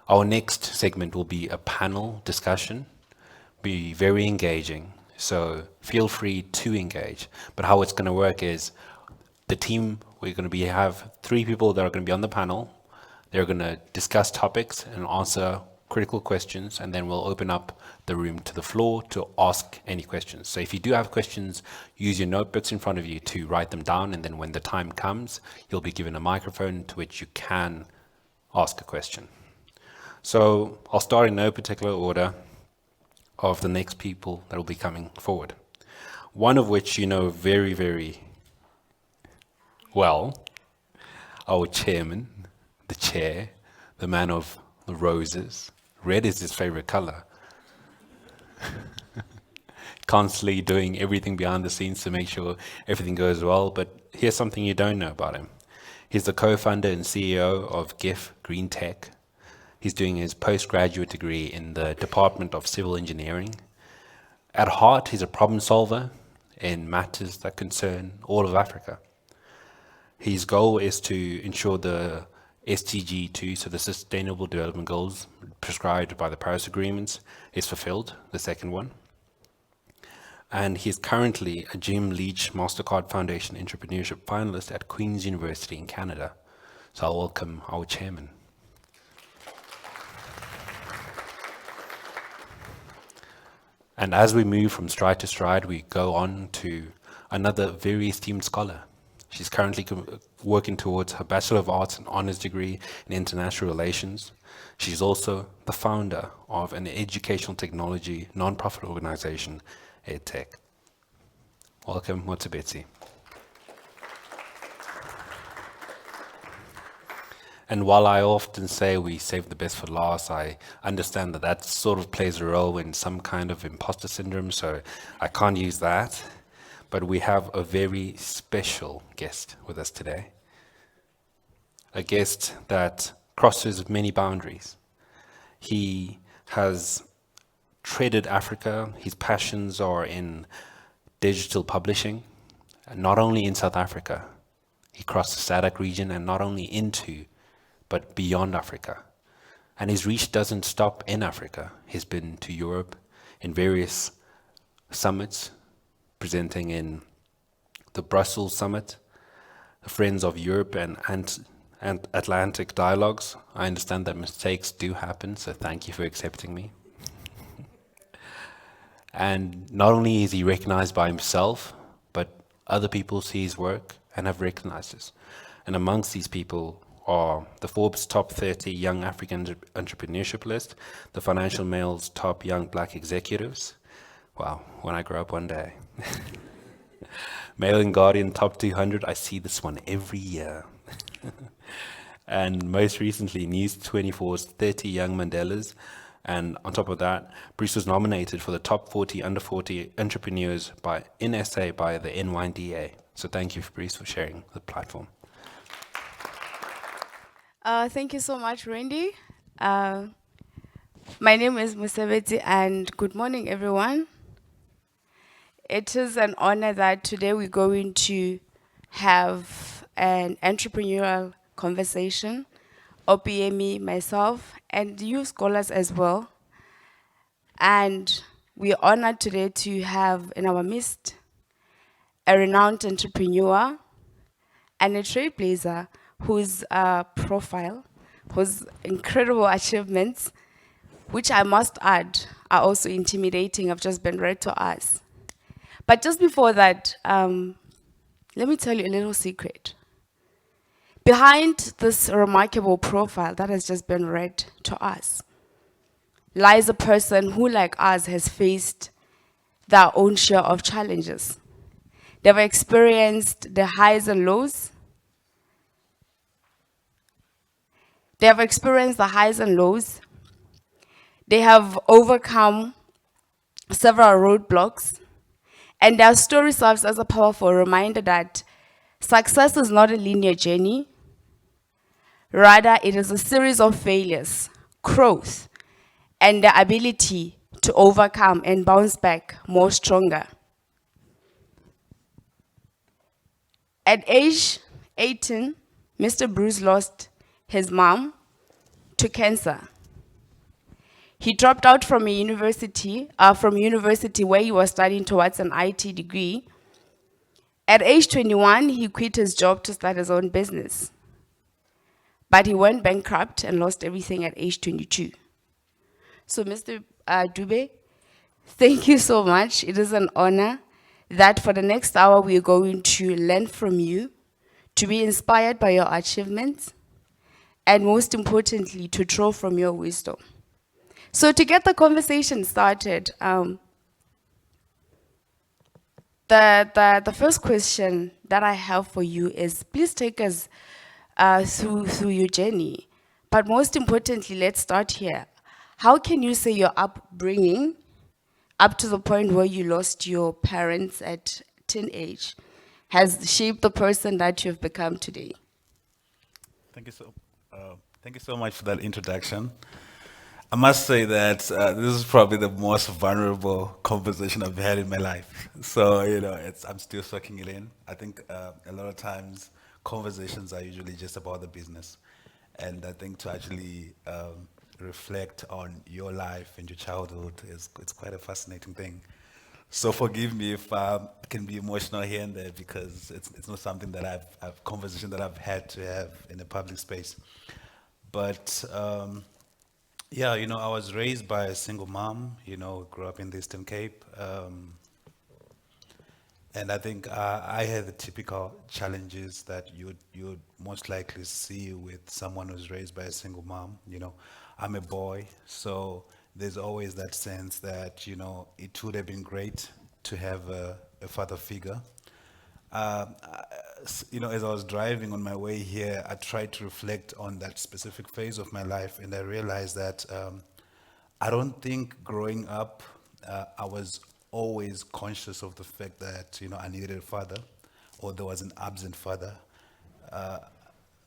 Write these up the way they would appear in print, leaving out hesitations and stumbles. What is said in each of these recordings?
Our next segment will be a panel discussion, be very engaging. So feel free to engage. But how it's going to work is the team, we're going to have 3 people that are going to be on the panel. They're going to discuss topics and answer critical questions, and then we'll open up the room to the floor to ask any questions. So if you do have questions, use your notebooks in front of you to write them down, and then when the time comes, you'll be given a microphone to which you can ask a question. So I'll start in no particular order of the next people that will be coming forward. One of which you know very, very well, our chairman, the chair, the man of the roses. Red is his favorite color. Constantly doing everything behind the scenes to make sure everything goes well. But here's something you don't know about him. He's the co-founder and CEO of GIF Green Tech. He's doing his postgraduate degree in the Department of Civil Engineering. At heart, he's a problem solver in matters that concern all of Africa. His goal is to ensure the SDG2, so the Sustainable Development Goals prescribed by the Paris Agreements, is fulfilled, the second one. And he's currently a Jim Leach MasterCard Foundation Entrepreneurship finalist at Queen's University in Canada. So I'll welcome our chairman. And as we move from stride to stride, we go on to another very esteemed scholar. She's currently working towards her Bachelor of Arts and Honors degree in International Relations. She's also the founder of an educational technology nonprofit organization, EdTech. Welcome, Motibetsi. And while I often say we save the best for last, I understand that that sort of plays a role in some kind of imposter syndrome, so I can't use that. But we have a very special guest with us today. A guest that crosses many boundaries. He has treaded Africa. His passions are in digital publishing, and not only in South Africa. He crossed the SADC region and not only into, but beyond Africa. And his reach doesn't stop in Africa. He's been to Europe in various summits, presenting in the Brussels Summit, the Friends of Europe and Atlantic Dialogues. I understand that mistakes do happen, so thank you for accepting me. And not only is he recognized by himself, but other people see his work and have recognized this. And amongst these people are the Forbes Top 30 Young African Entrepreneurship list, the Financial Mail's Top Young Black Executives. Wow, when I grow up one day. Mail and Guardian Top 200, I see this one every year. And most recently, News 24's 30 Young Mandelas. And on top of that, Bruce was nominated for the Top 40 Under 40 Entrepreneurs in SA by the NYDA. So thank you, Bruce, for sharing the platform. Thank you so much, Randy. My name is Musebeti, and good morning, everyone. It is an honor that today we're going to have an entrepreneurial conversation, OPME, myself, and you scholars as well. And we're honored today to have in our midst a renowned entrepreneur and a trailblazer whose profile, whose incredible achievements, which I must add, are also intimidating, have just been read to us. But just before that, let me tell you a little secret. Behind this remarkable profile that has just been read to us lies a person who, like us, has faced their own share of challenges. They've experienced the highs and lows. They have experienced the highs and lows. They have overcome several roadblocks. And their story serves as a powerful reminder that success is not a linear journey. Rather, it is a series of failures, growth, and the ability to overcome and bounce back more stronger. At age 18, Mr. Bruce lost his mom to cancer. He dropped out from university where he was studying towards an IT degree. At age 21, he quit his job to start his own business. But he went bankrupt and lost everything at age 22. So, Mr. Dube, thank you so much. It is an honor that for the next hour we're going to learn from you, to be inspired by your achievements, and most importantly, to draw from your wisdom. So to get the conversation started, the first question that I have for you is, please take us through your journey. But most importantly, let's start here. How can you say your upbringing, up to the point where you lost your parents at teenage, has shaped the person that you've become today? Thank you so much for that introduction. I must say that this is probably the most vulnerable conversation I've had in my life. So, I'm still soaking it in. I think a lot of times conversations are usually just about the business. And I think to actually reflect on your life and your childhood it's quite a fascinating thing. So forgive me if I can be emotional here and there because it's not something that I've conversation that I've had to have in a public space. But yeah, I was raised by a single mom, grew up in the Eastern Cape. And I think I had the typical challenges that you'd most likely see with someone who's raised by a single mom. I'm a boy, so there's always that sense that, it would have been great to have a father figure. As I was driving on my way here, I tried to reflect on that specific phase of my life, and I realized that I don't think growing up, I was always conscious of the fact that, I needed a father, or there was an absent father.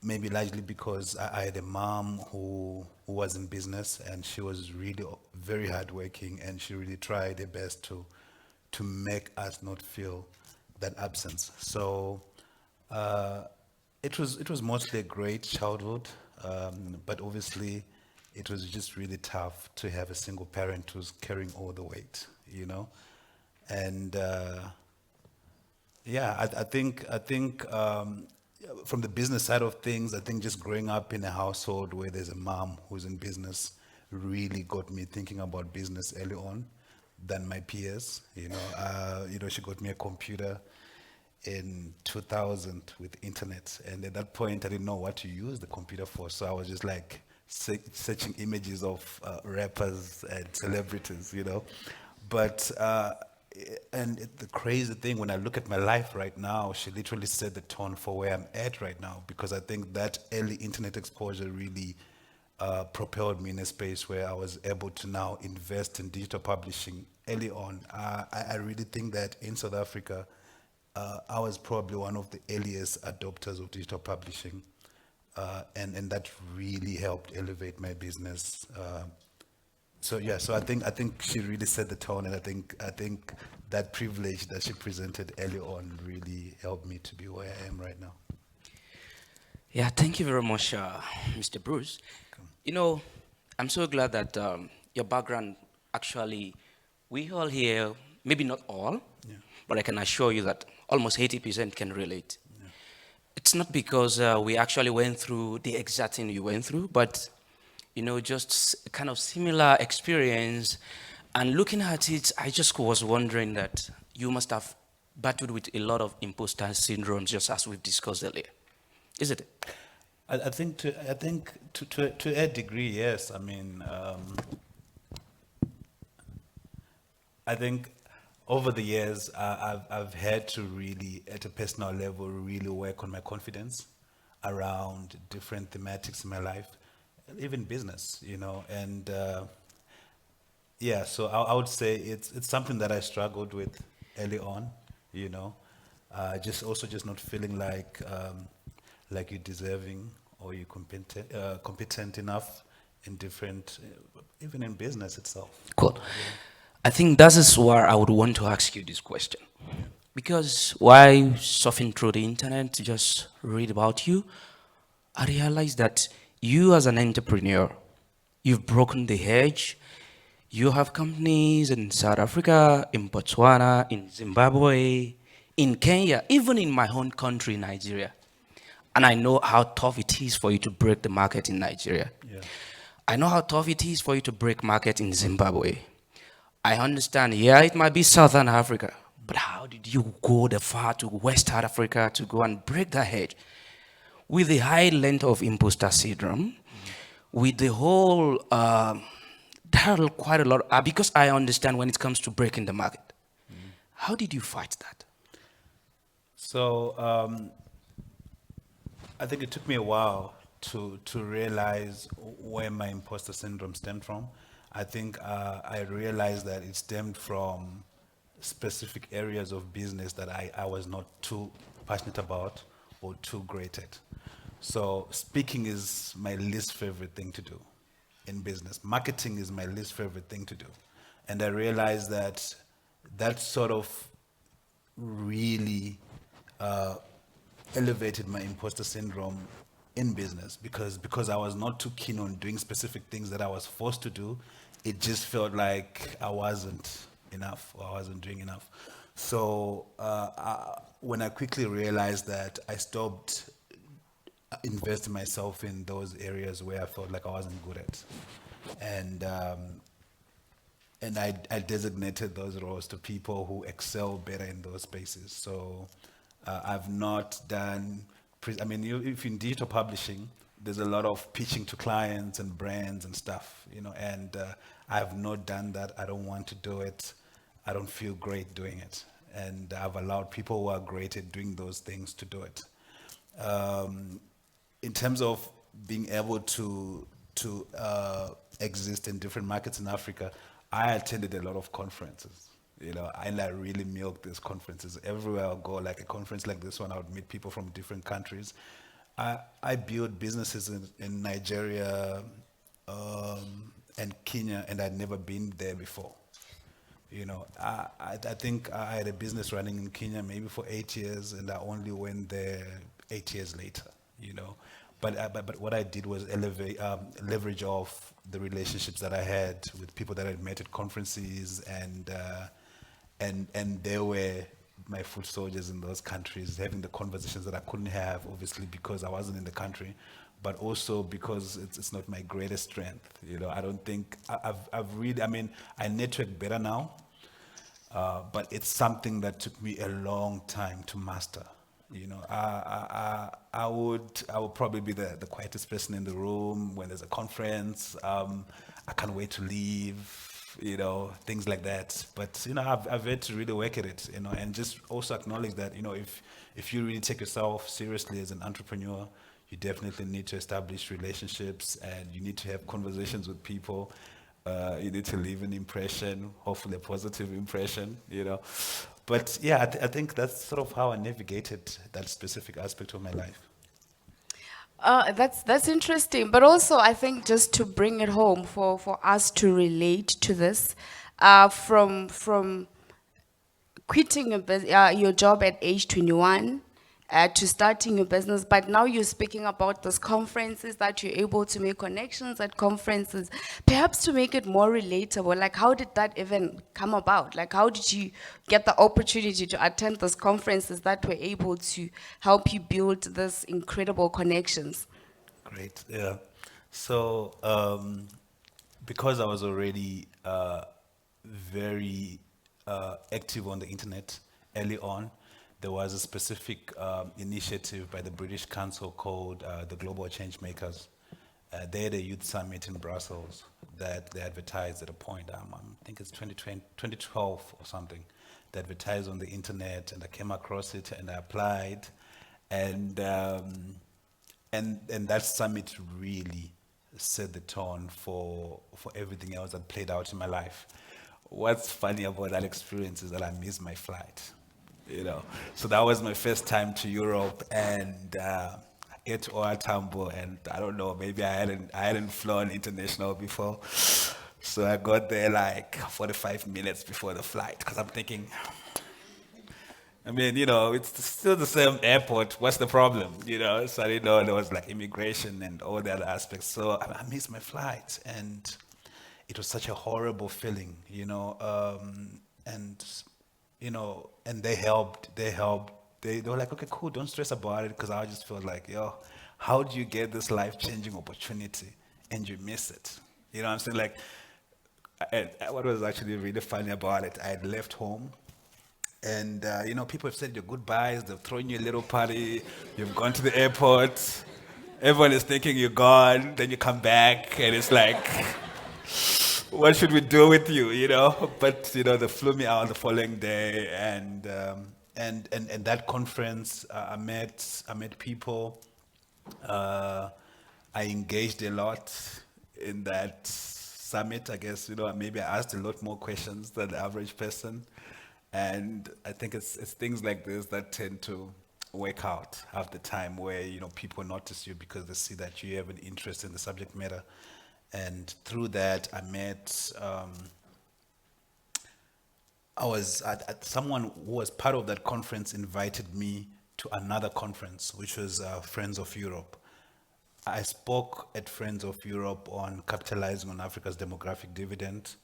Maybe largely because I had a mom who was in business, and she was really very hardworking, and she really tried her best to make us not feel that absence. So it was mostly a great childhood, but obviously it was just really tough to have a single parent who's carrying all the weight. And yeah, I think from the business side of things, I think just growing up in a household where there's a mom who's in business really got me thinking about business early on than my peers. She got me a computer in 2000 with internet, and at that point I didn't know what to use the computer for, so I was just like searching images of rappers and celebrities. But the crazy thing, when I look at my life right now, she literally set the tone for where I'm at right now, because I think that early internet exposure really propelled me in a space where I was able to now invest in digital publishing early on. I really think that in South Africa, I was probably one of the earliest adopters of digital publishing, and that really helped elevate my business. So I think she really set the tone, and I think that privilege that she presented early on really helped me to be where I am right now. Yeah, thank you very much, Mr. Bruce. I'm so glad that your background actually, we all here, maybe not all, Yeah. but I can assure you that almost 80% can relate. It's not because we actually went through the exact thing you went through, but just kind of similar experience. And looking at it, I just was wondering that you must have battled with a lot of imposter syndromes, just as we've discussed earlier. Is it? I think to a degree, yes. I mean, I think over the years, I've had to really, at a personal level, really work on my confidence around different thematics in my life, even business. And yeah, so I would say it's something that I struggled with early on, you know, just not feeling like you're deserving or you're competent enough in different, even in business itself. Cool. I think that is where I would want to ask you this question. Because while surfing through the internet to just read about you, I realized that you as an entrepreneur, you've broken the hedge, You have companies in South Africa, in Botswana, in Zimbabwe, in Kenya, even in my own country, Nigeria. And I know how tough it is for you to break the market in Nigeria. Yeah. I know how tough it is for you to break market in Zimbabwe. I understand, yeah, it might be Southern Africa, but how did you go that far to West Africa to go and break that hedge? With the high length of imposter syndrome, with the whole, there are quite a lot, because I understand when it comes to breaking the market. How did you fight that? So I think it took me a while to realize where my imposter syndrome stemmed from. I think I realized that it stemmed from specific areas of business that I was not too passionate about or too great at. So speaking is my least favorite thing to do in business. Marketing is my least favorite thing to do. And I realized that that sort of really elevated my imposter syndrome in business because I was not too keen on doing specific things that I was forced to do. It just felt like I wasn't enough or I wasn't doing enough. So when I quickly realized that, I stopped investing myself in those areas where I felt like I wasn't good at, and I designated those roles to people who excel better in those spaces. So I've not done, I mean, if in digital publishing, there's a lot of pitching to clients and brands and stuff, and I've not done that. I don't want to do it. I don't feel great doing it. And I've allowed people who are great at doing those things to do it. In terms of being able to exist in different markets in Africa, I attended a lot of conferences, and I really milked these conferences. Everywhere I go, like a conference like this one, I would meet people from different countries. I built businesses in Nigeria and Kenya, and I'd never been there before. I think I had a business running in Kenya maybe for 8 years, and I only went there 8 years later. But what I did was leverage off the relationships that I had with people that I'd met at conferences, and they were my foot soldiers in those countries, having the conversations that I couldn't have, obviously because I wasn't in the country, but also because it's not my greatest strength. I don't think I've really. I mean, I network better now, but it's something that took me a long time to master. I would probably be the quietest person in the room when there's a conference. I can't wait to leave. Things like that. But I've had to really work at it. And just also acknowledge that if you really take yourself seriously as an entrepreneur, you definitely need to establish relationships, and you need to have conversations with people. You need to leave an impression, hopefully a positive impression. But yeah, I think that's sort of how I navigated that specific aspect of my life. That's interesting, but also I think just to bring it home for us to relate to this, from quitting your job at age 21 to starting your business, but now you're speaking about those conferences that you're able to make connections at conferences, perhaps to make it more relatable. Like, how did that even come about? Like, how did you get the opportunity to attend those conferences that were able to help you build this incredible connections? Great, yeah. So because I was already very active on the internet early on, there was a specific initiative by the British Council called the Global Change Makers. They had a youth summit in Brussels that they advertised at a point, I think it's 2012 or something. They advertised on the internet, and I came across it and I applied, and that summit really set the tone for everything else that played out in my life. What's funny about that experience is that I missed my flight. So that was my first time to Europe, and I get to OR Tambo, and I don't know, maybe I hadn't flown international before, so I got there like 45 minutes before the flight, because I'm thinking, I mean, it's still the same airport. What's the problem? So I didn't know there was like immigration and all the other aspects. So I missed my flight, and it was such a horrible feeling, and and they were like, okay, cool, don't stress about it, because I just felt like, yo, how do you get this life-changing opportunity and you miss it? You know what I'm saying? Like, what was actually really funny about it, I had left home, and people have said your goodbyes, they've thrown you a little party, you've gone to the airport, everyone is thinking you're gone, then you come back, and it's like, what should we do with you, But they flew me out the following day, and that conference, I met people, I engaged a lot in that summit. I guess maybe I asked a lot more questions than the average person, and I think it's things like this that tend to work out half the time, where people notice you because they see that you have an interest in the subject matter. And through that, I met, someone who was part of that conference invited me to another conference, which was Friends of Europe. I spoke at Friends of Europe on capitalizing on Africa's demographic dividend.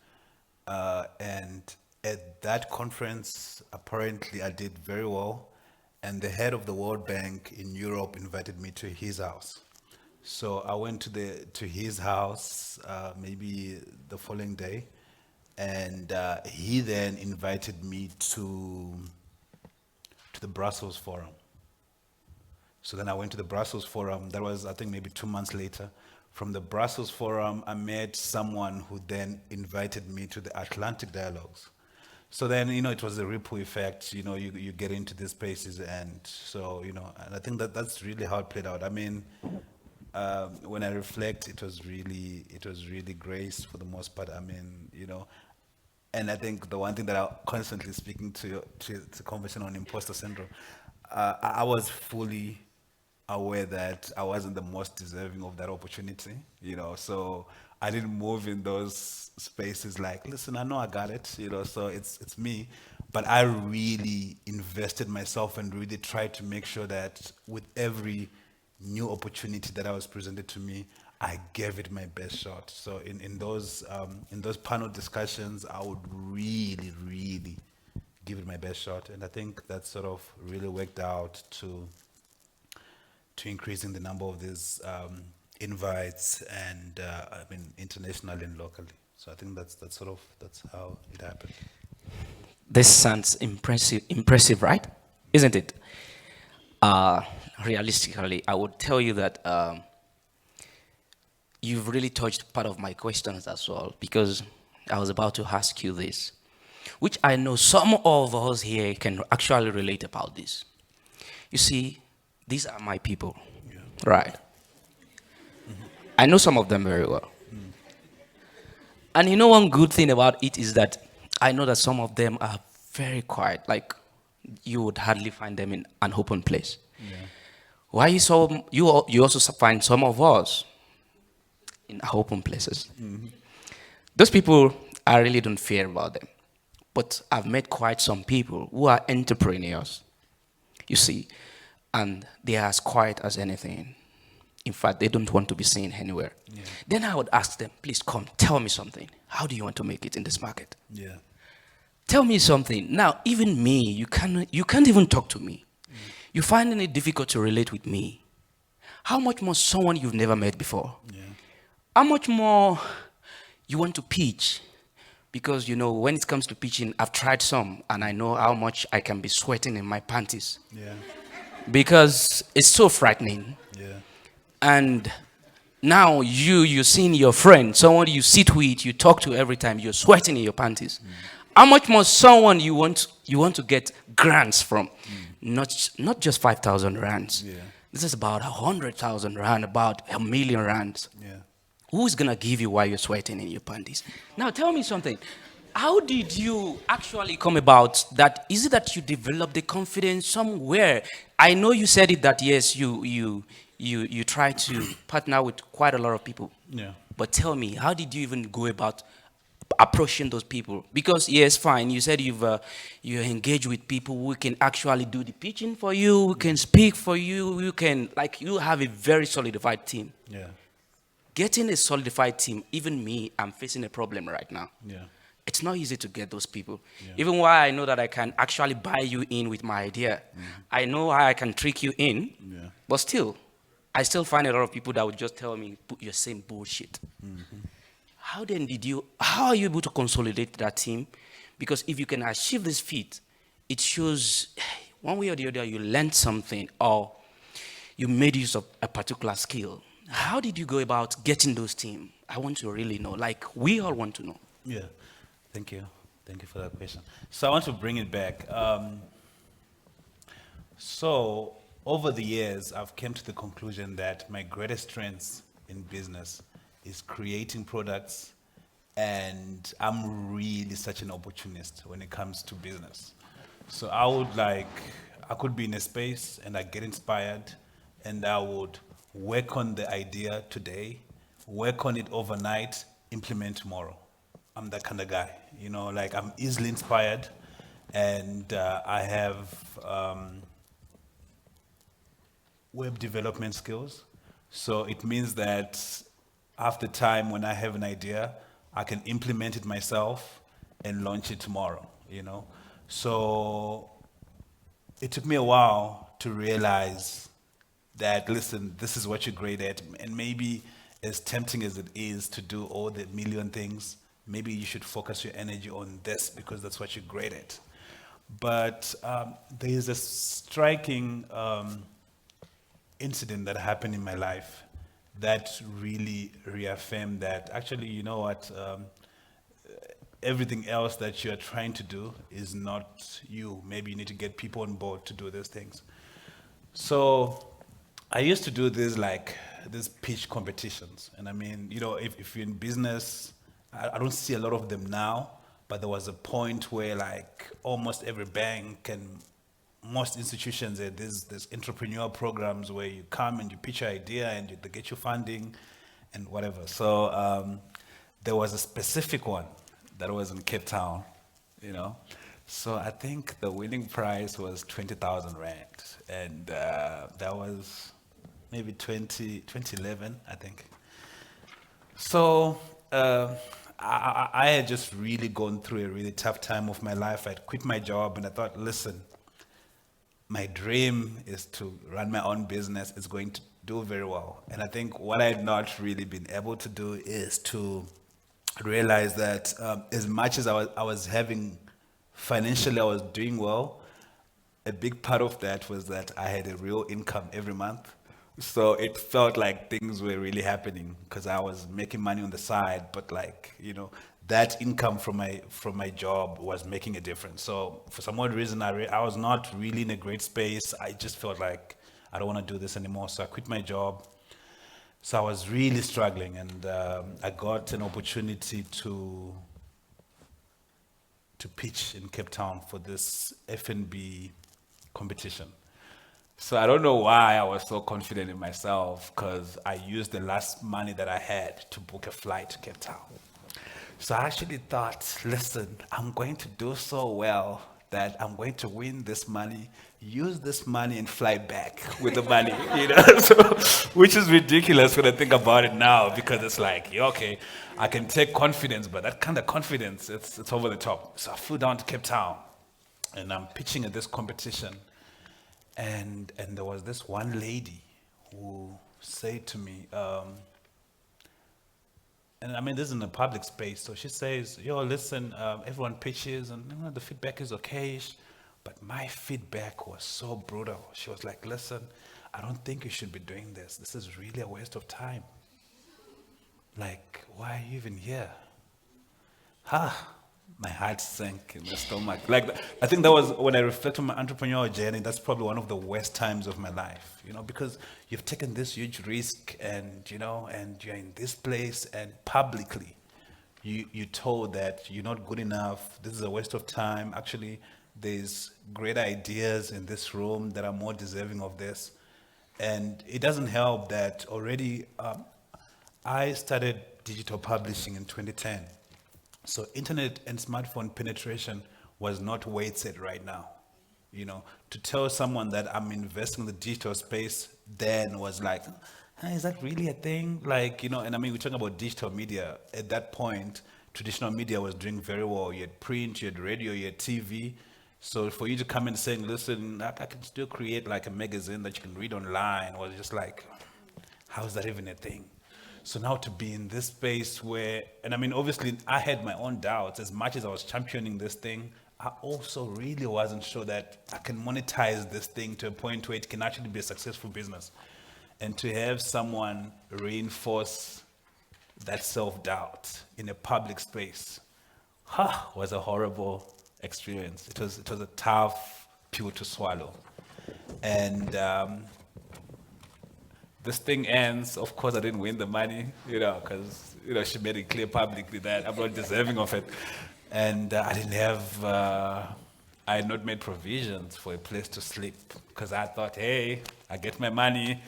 And at that conference, apparently I did very well. And the head of the World Bank in Europe invited me to his house. So I went to his house maybe the following day, and he then invited me to the Brussels Forum. So then I went to the Brussels Forum. That was, I think, maybe 2 months later. From the Brussels Forum, I met someone who then invited me to the Atlantic Dialogues. So then, it was a ripple effect. You get into these spaces, and so, and I think that's really how it played out. I mean, when I reflect, it was really grace for the most part. I mean, and I think the one thing that I'm constantly speaking to conversation on imposter syndrome, I was fully aware that I wasn't the most deserving of that opportunity, so I didn't move in those spaces like, listen, I know I got it, so it's me. But I really invested myself and really tried to make sure that with every new opportunity that I was presented to me, I gave it my best shot. So in those panel discussions, I would really, really give it my best shot, and I think that sort of really worked out to increasing the number of these invites, and internationally and locally. So I think that's how it happened. This sounds impressive, right? Isn't it? Realistically, I would tell you that you've really touched part of my questions as well, because I was about to ask you this, which I know some of us here can actually relate about this. You see, these are my people, right? Mm-hmm. I know some of them very well. Mm. And one good thing about it is that I know that some of them are very quiet, like you would hardly find them in an open place. Yeah. Why you also find some of us in open places. Mm-hmm. Those people, I really don't fear about them. But I've met quite some people who are entrepreneurs, you see, and they are as quiet as anything. In fact, they don't want to be seen anywhere. Yeah. Then I would ask them, please come, tell me something. How do you want to make it in this market? Yeah. Tell me something. Now, even me, you can't even talk to me. You're finding it difficult to relate with me. How much more someone you've never met before? Yeah. How much more you want to pitch? Because, when it comes to pitching, I've tried some, and I know how much I can be sweating in my panties. Yeah. Because it's so frightening. Yeah. And now you're seeing your friend, someone you sit with, you talk to every time, you're sweating in your panties. Mm. How much more someone you want to get grants from? Not just 5,000 rands. Yeah. This is about 100,000 rand, about 1 million rands. Yeah. Who's gonna give you while you're sweating in your panties? Now tell me something. How did you actually come about that? Is it that you developed the confidence somewhere? I know you said it that yes, you try to partner with quite a lot of people. Yeah. But tell me, how did you even go about approaching those people? Because yes, fine, you said you engage with people who can actually do the pitching for you, who can speak for you, you have a very solidified team. Yeah. getting a solidified team, even me, I'm facing a problem right now. Yeah. It's not easy to get those people. Yeah. Even while I know that I can actually buy you in with my idea, I know how I can trick you in, Yeah. but still, I still find a lot of people that would just tell me, put your same bullshit. How are you able to consolidate that team? Because if you can achieve this feat, it shows one way or the other you learned something or you made use of a particular skill. How did you go about getting those teams? I want to really know. Like, we all want to know. Yeah, thank you. Thank you for that question. So I want to bring it back. So over the years, I've come to the conclusion that my greatest strengths in business is creating products, and I'm really such an opportunist when it comes to business. So I could be in a space and I get inspired, and I would work on the idea today, work on it overnight, implement tomorrow. I'm that kind of guy, like I'm easily inspired, and I have web development skills. So it means that after time, when I have an idea, I can implement it myself and launch it tomorrow. So it took me a while to realize that, listen, this is what you're great at. And maybe as tempting as it is to do all the million things, maybe you should focus your energy on this because that's what you're great at. But there is a striking incident that happened in my life that really reaffirmed that actually, you know what, everything else that you're trying to do is not you. Maybe you need to get people on board to do these things. So I used to do these pitch competitions. And I mean, if you're in business, I don't see a lot of them now, but there was a point where like almost every bank and most institutions, there's entrepreneur programs where you come and you pitch your idea and they get you funding and whatever. So there was a specific one that was in Cape Town. So I think the winning prize was 20,000 rand, and that was maybe 2011, I think. So I had just really gone through a really tough time of my life. I'd quit my job, and I thought, listen, my dream is to run my own business. It's going to do very well. And I think what I had not really been able to do is to realize that as much as I was having financially, I was doing well. A big part of that was that I had a real income every month. So it felt like things were really happening because I was making money on the side, but that income from my job was making a difference. So for some odd reason, I was not really in a great space. I just felt like I don't want to do this anymore. So I quit my job. So I was really struggling, and I got an opportunity to pitch in Cape Town for this F&B competition. So I don't know why I was so confident in myself, because I used the last money that I had to book a flight to Cape Town. So I actually thought, listen, I'm going to do so well that I'm going to win this money, use this money and fly back with the money, so, which is ridiculous when I think about it now, because it's like, yeah, okay, I can take confidence, but that kind of confidence, it's over the top. So I flew down to Cape Town, and I'm pitching at this competition, and there was this one lady who said to me, and I mean, this is in a public space. So she says, yo, listen, everyone pitches and the feedback is okayish, but my feedback was so brutal. She was like, listen, I don't think you should be doing this. This is really a waste of time. Like, why are you even here? My heart sank in my stomach. I think that was, when I reflect on my entrepreneurial journey, that's probably one of the worst times of my life, because you've taken this huge risk, and and you're in this place, and publicly you told that you're not good enough, this is a waste of time. Actually, there's great ideas in this room that are more deserving of this. And it doesn't help that already I started digital publishing in 2010. So internet and smartphone penetration was not where it's at right now. To tell someone that I'm investing in the digital space then was like, Is that really a thing? Like, and I mean, we're talking about digital media. At that point, traditional media was doing very well. You had print, you had radio, you had TV. So for you to come in saying, listen, I can still create like a magazine that you can read online, was just like, how is that even a thing? So now to be in this space where, and I mean, obviously I had my own doubts. As much as I was championing this thing, I also really wasn't sure that I can monetize this thing to a point where it can actually be a successful business. And to have someone reinforce that self-doubt in a public space was a horrible experience. It was a tough pill to swallow. And this thing ends. Of course, I didn't win the money, because she made it clear publicly that I'm not deserving of it. And I didn't have, I had not made provisions for a place to sleep, because I thought, hey, I get my money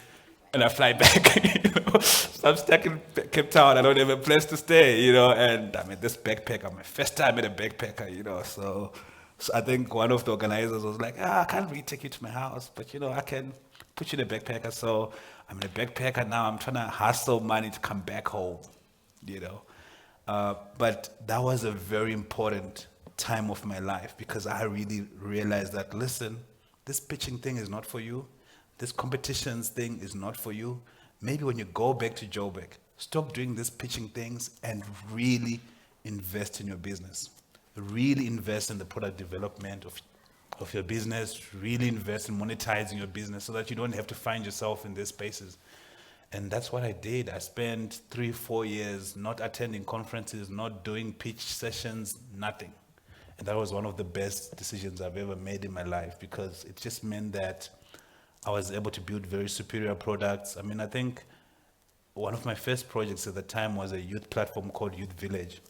and I fly back. So I'm stuck in Cape Town. I don't have a place to stay, and I'm at this backpacker. My first time at a backpacker, so I think one of the organizers was like, I can't really take you to my house, but I can put you in a backpacker. So I'm in a backpacker now. I'm trying to hustle money to come back home, But that was a very important time of my life, because I really realized that, listen, this pitching thing is not for you. This competitions thing is not for you. Maybe when you go back to Joburg, stop doing these pitching things and really invest in your business. Really invest in the product development of your business. Really invest in monetizing your business so that you don't have to find yourself in these spaces. And that's what I did. I spent 3-4 years not attending conferences, not doing pitch sessions, nothing. And that was one of the best decisions I've ever made in my life, because it just meant that I was able to build very superior products. I mean, I think one of my first projects at the time was a youth platform called Youth Village,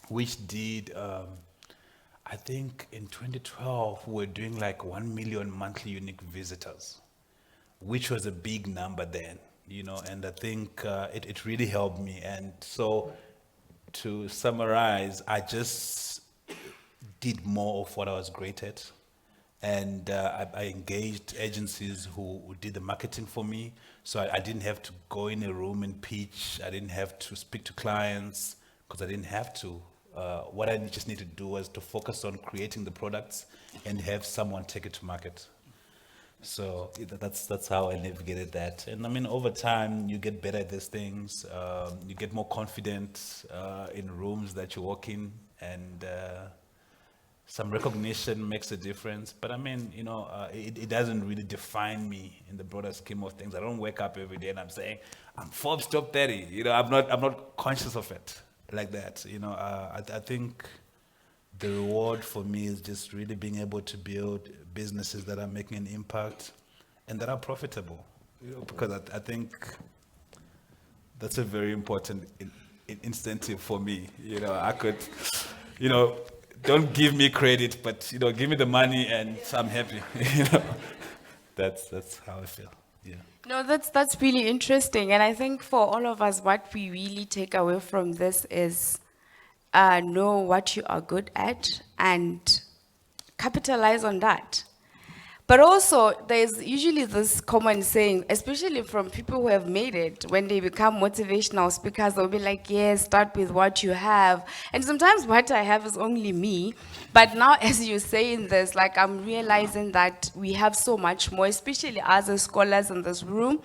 which did, I think in 2012, we were doing like 1 million monthly unique visitors, which was a big number then, and I think it really helped me. And so to summarize, I just did more of what I was great at. And I engaged agencies who did the marketing for me. So I didn't have to go in a room and pitch. I didn't have to speak to clients, because I didn't have to. What I just needed to do was to focus on creating the products and have someone take it to market. So that's how I navigated that. And I mean, over time, you get better at these things. You get more confident in rooms that you walk in, and some recognition makes a difference. But I mean, it doesn't really define me in the broader scheme of things. I don't wake up every day and I'm saying, I'm Forbes top 30. I'm not conscious of it like that. I think the reward for me is just really being able to build businesses that are making an impact and that are profitable. Because I think that's a very important incentive for me. I could, don't give me credit, but give me the money and I'm happy. That's how I feel. Yeah. No, that's really interesting. And I think for all of us, what we really take away from this is know what you are good at and capitalize on that. But also, there's usually this common saying, especially from people who have made it, when they become motivational speakers, they'll be like, yes, start with what you have. And sometimes what I have is only me. But now, as you're saying this, like, I'm realizing that we have so much more, especially as scholars in this room.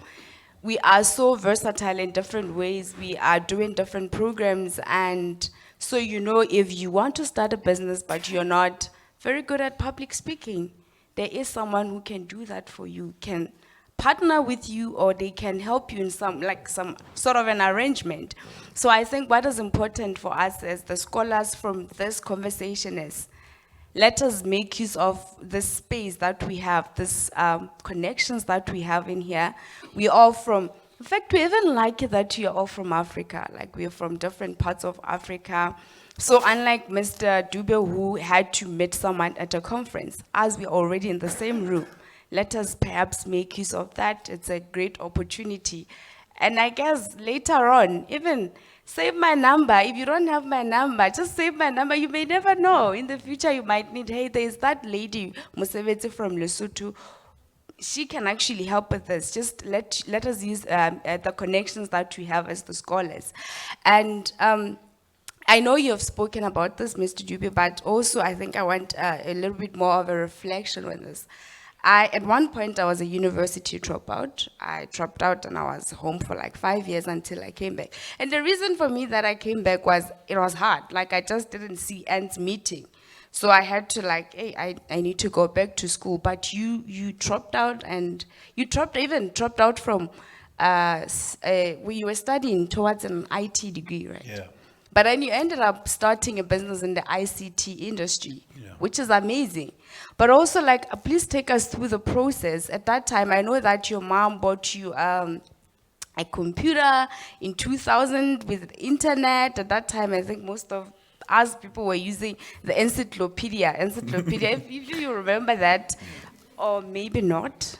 We are so versatile in different ways. We are doing different programs. And so, if you want to start a business, but you're not very good at public speaking, there is someone who can do that for you, can partner with you, or they can help you in some sort of an arrangement. So I think what is important for us as the scholars from this conversation is, let us make use of the space that we have, this connections that we have in here. We all from, in fact, we even like it that you're all from Africa, like we're from different parts of Africa. So unlike Mr. Dube, who had to meet someone at a conference, as we're already in the same room, let us perhaps make use of that. It's a great opportunity. And I guess later on, even save my number. If you don't have my number, just save my number. You may never know. In the future, you might need, hey, there's that lady, Museveti from Lesotho. she can actually help with this. Just let us use the connections that we have as the scholars. And I know you have spoken about this, Mr. Dube, but also I think I want a little bit more of a reflection on this. At one point, I was a university dropout. I dropped out and I was home for like 5 years until I came back. And the reason for me that I came back was it was hard. Like I just didn't see ends meeting. So I had to like, hey, I need to go back to school. But you dropped out and you dropped out from where you were studying towards an IT degree, right? Yeah. But then you ended up starting a business in the ICT industry, Yeah. which is amazing. But also, like, please take us through the process. At that time, I know that your mom bought you a computer in 2000 with the internet. At that time, I think most of us people were using the encyclopedia. If you remember that, or maybe not.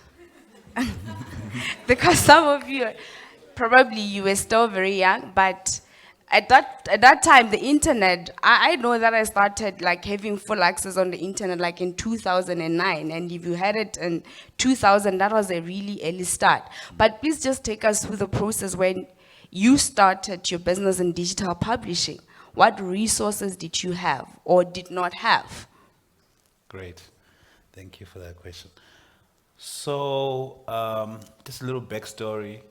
Because some of you, probably you were still very young, but at that time, the internet, I know that I started like having full access on the internet like in 2009, and if you had it in 2000, that was a really early start. But please just take us through the process when you started your business in digital publishing. What resources did you have or did not have? Great. Thank you for that question. So, just a little backstory.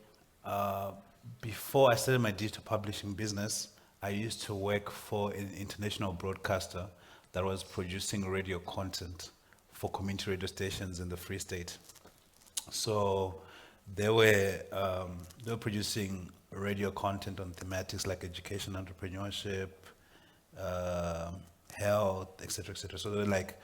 Before I started my digital publishing business, I used to work for an international broadcaster that was producing radio content for community radio stations in the Free State. So they were producing radio content on thematics like education, entrepreneurship, health, etc., etc. So they were like,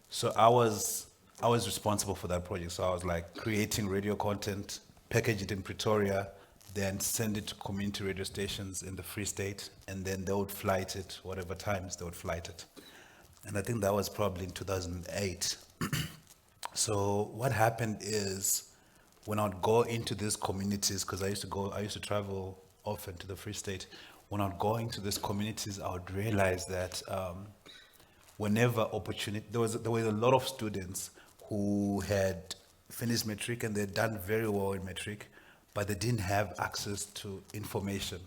so I was responsible for that project. So I was like creating radio content, package it in Pretoria, then send it to community radio stations in the Free State, and then they would flight it, whatever times they would flight it. And I think that was probably in 2008. So what happened is when I would go into these communities, because I used to travel often to the Free State. When I would go into these communities, I would realize that whenever opportunity, there were a lot of students who had finished matric and they'd done very well in matric, but they didn't have access to information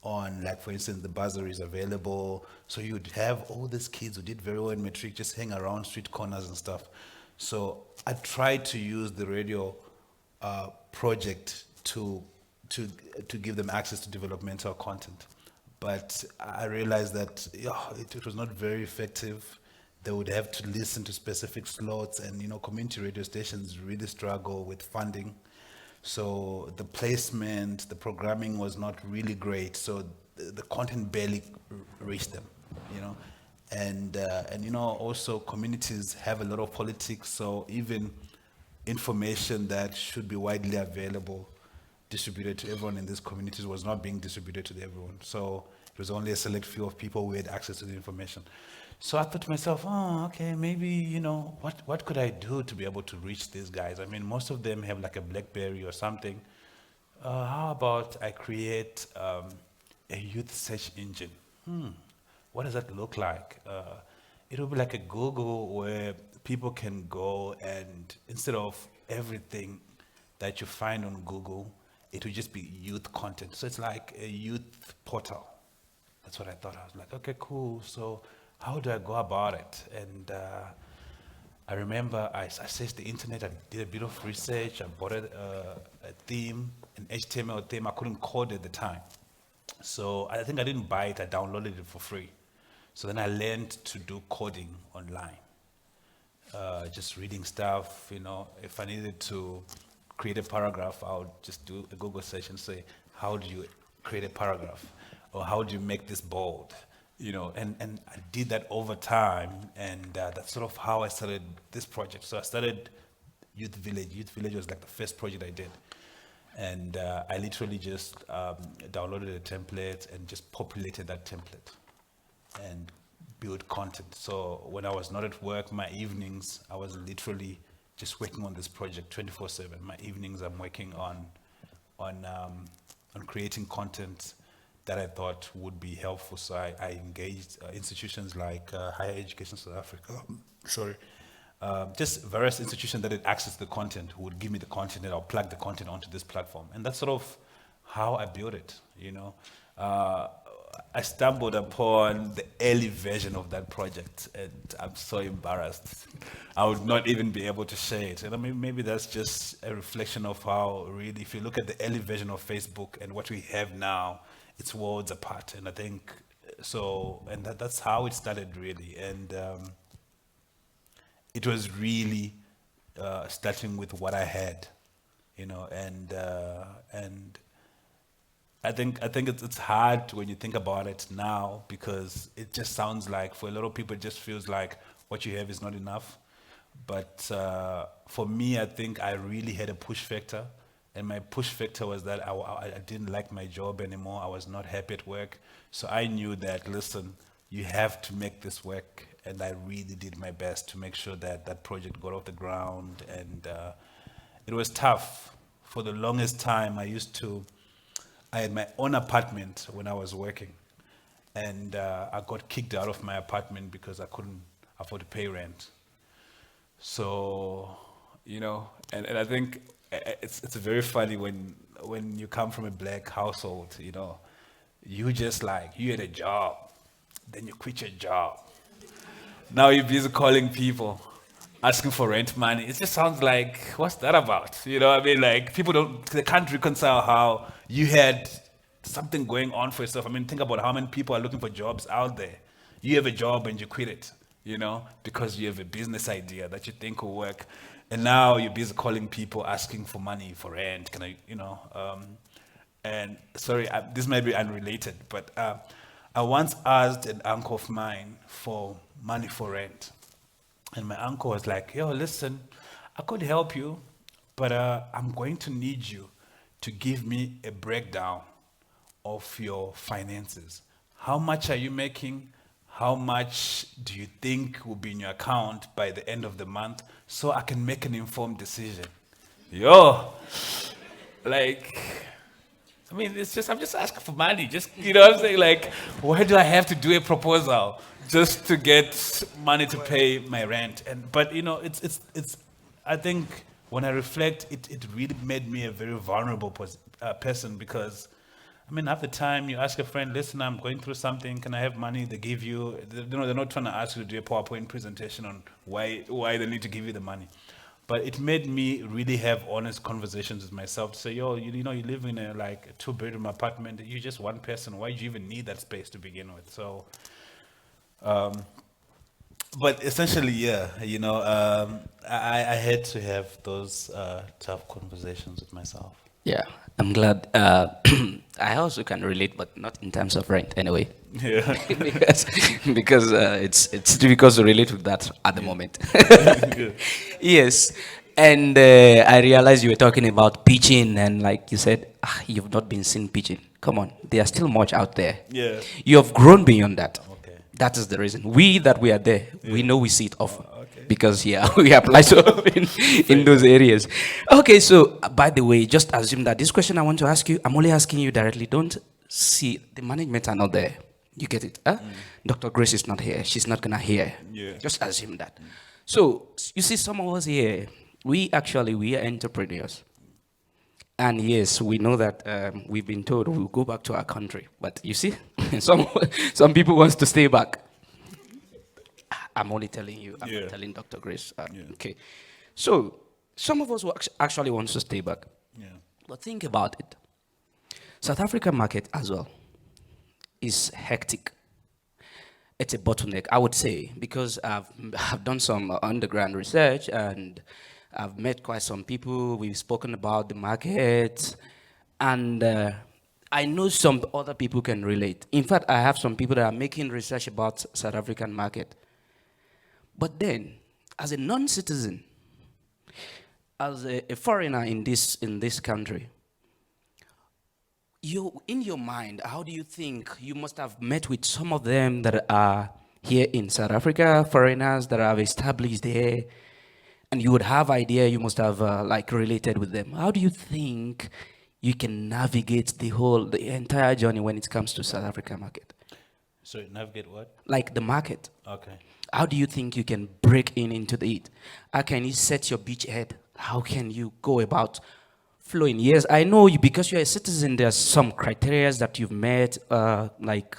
on, like, for instance, the bursaries available. So you'd have all these kids who did very well in matric just hang around street corners and stuff. So I tried to use the radio project to give them access to developmental content, but I realized that it was not very effective. They would have to listen to specific slots, and community radio stations really struggle with funding. So the placement, the programming was not really great. So the content barely reached them, and also communities have a lot of politics. So even information that should be widely available, distributed to everyone in these communities, was not being distributed to everyone. So it was only a select few of people who had access to the information. So I thought to myself, okay, maybe, what could I do to be able to reach these guys? I mean, most of them have like a BlackBerry or something. How about I create a youth search engine? What does that look like? It will be like a Google where people can go, and instead of everything that you find on Google, it will just be youth content. So it's like a youth portal. That's what I thought. I was like, okay, cool. So how do I go about it? And I remember I searched the internet. I did a bit of research. I bought a theme, an HTML theme. I couldn't code at the time. So I think I didn't buy it. I downloaded it for free. So then I learned to do coding online. Just reading stuff, if I needed to create a paragraph, I would just do a Google search and say, how do you create a paragraph? Or how do you make this bold? And I did that over time, and that's sort of how I started this project. So I started Youth Village. Youth Village was like the first project I did. And I literally just downloaded a template and just populated that template and build content. So when I was not at work, my evenings, I was literally just working on this project 24/7. My evenings, I'm working on creating content that I thought would be helpful. So I engaged institutions like Higher Education South Africa. just various institutions that had access to the content who would give me the content, and I'll plug the content onto this platform. And that's sort of how I built it, you know. I stumbled upon the early version of that project, and I'm so embarrassed. I would not even be able to share it. And I mean, maybe that's just a reflection of how really, if you look at the early version of Facebook and what we have now, it's worlds apart. And I think so, and that's how it started really. And it was really starting with what I had, you know, and I think it's hard when you think about it now, because it just sounds like, for a lot of people, it just feels like what you have is not enough. But for me, I think I really had a push factor, and my push factor was that I didn't like my job anymore. I was not happy at work, so I knew that, listen, you have to make this work, and I really did my best to make sure that that project got off the ground. And it was tough. For the longest time, I had my own apartment when I was working, and I got kicked out of my apartment because I couldn't afford to pay rent. So, you know, and I think it's very funny when you come from a black household, you know, you just like, you had a job, then you quit your job. Now you're busy calling people, asking for rent money. It just sounds like, what's that about? You know what I mean? Like, they can't reconcile how you had something going on for yourself. I mean, think about how many people are looking for jobs out there. You have a job and you quit it, you know, because you have a business idea that you think will work. And now you're busy calling people, asking for money for rent. Can I, you know, and sorry, this might be unrelated, but I once asked an uncle of mine for money for rent. And my uncle was like, yo, listen, I could help you, but I'm going to need you to give me a breakdown of your finances. How much are you making? How much do you think will be in your account by the end of the month, so I can make an informed decision? Yo, like, I mean, I'm just asking for money. Just, you know what I'm saying? Like, why do I have to do a proposal just to get money to pay my rent? But you know, I think when I reflect, it really made me a very vulnerable person, because I mean, half the time you ask a friend, listen, I'm going through something, can I have money? They give you, they're not trying to ask you to do a PowerPoint presentation on why they need to give you the money. But it made me really have honest conversations with myself to say, yo, you know, you live in a 2-bedroom apartment, you're just one person, why do you even need that space to begin with? So, but essentially, yeah, you know, I had to have those tough conversations with myself. Yeah, I'm glad. I also can relate, but not in terms of rent anyway. Yeah. because it's difficult to relate with that at the moment. Yes, and I realized you were talking about pitching, and like you said, you've not been seen pitching. Come on, there's still much out there. Yeah. You have grown beyond that. Okay. That is the reason. We are there, we know we see it often. Okay. Because we apply so often in those areas. Okay, so by the way, just assume that this question I want to ask you, I'm only asking you directly. Don't see the management are not there. You get it? Huh? Dr. Grace is not here. She's not gonna hear. Yeah. Just assume that. So you see, some of us here, we are entrepreneurs. And yes, we know that we've been told we'll go back to our country. But you see, some people wants to stay back. I'm only telling you. I'm not telling Dr. Grace. Okay. So some of us will actually want to stay back. Yeah. But think about it. South African market as well is hectic. It's a bottleneck, I would say, because I've done some underground research, and I've met quite some people. We've spoken about the market, and I know some other people can relate. In fact, I have some people that are making research about South African market. But then, as a non-citizen, as a foreigner in this country, in your mind, how do you think you must have met with some of them that are here in South Africa, foreigners that have established there, and you would have idea, you must have related with them. How do you think you can navigate the entire journey when it comes to South Africa market? So navigate what? Like the market. Okay. How do you think you can break into it? How can you set your beachhead? How can you go about flowing? Yes, I know you because you're a citizen. There's some criteria that you've met, like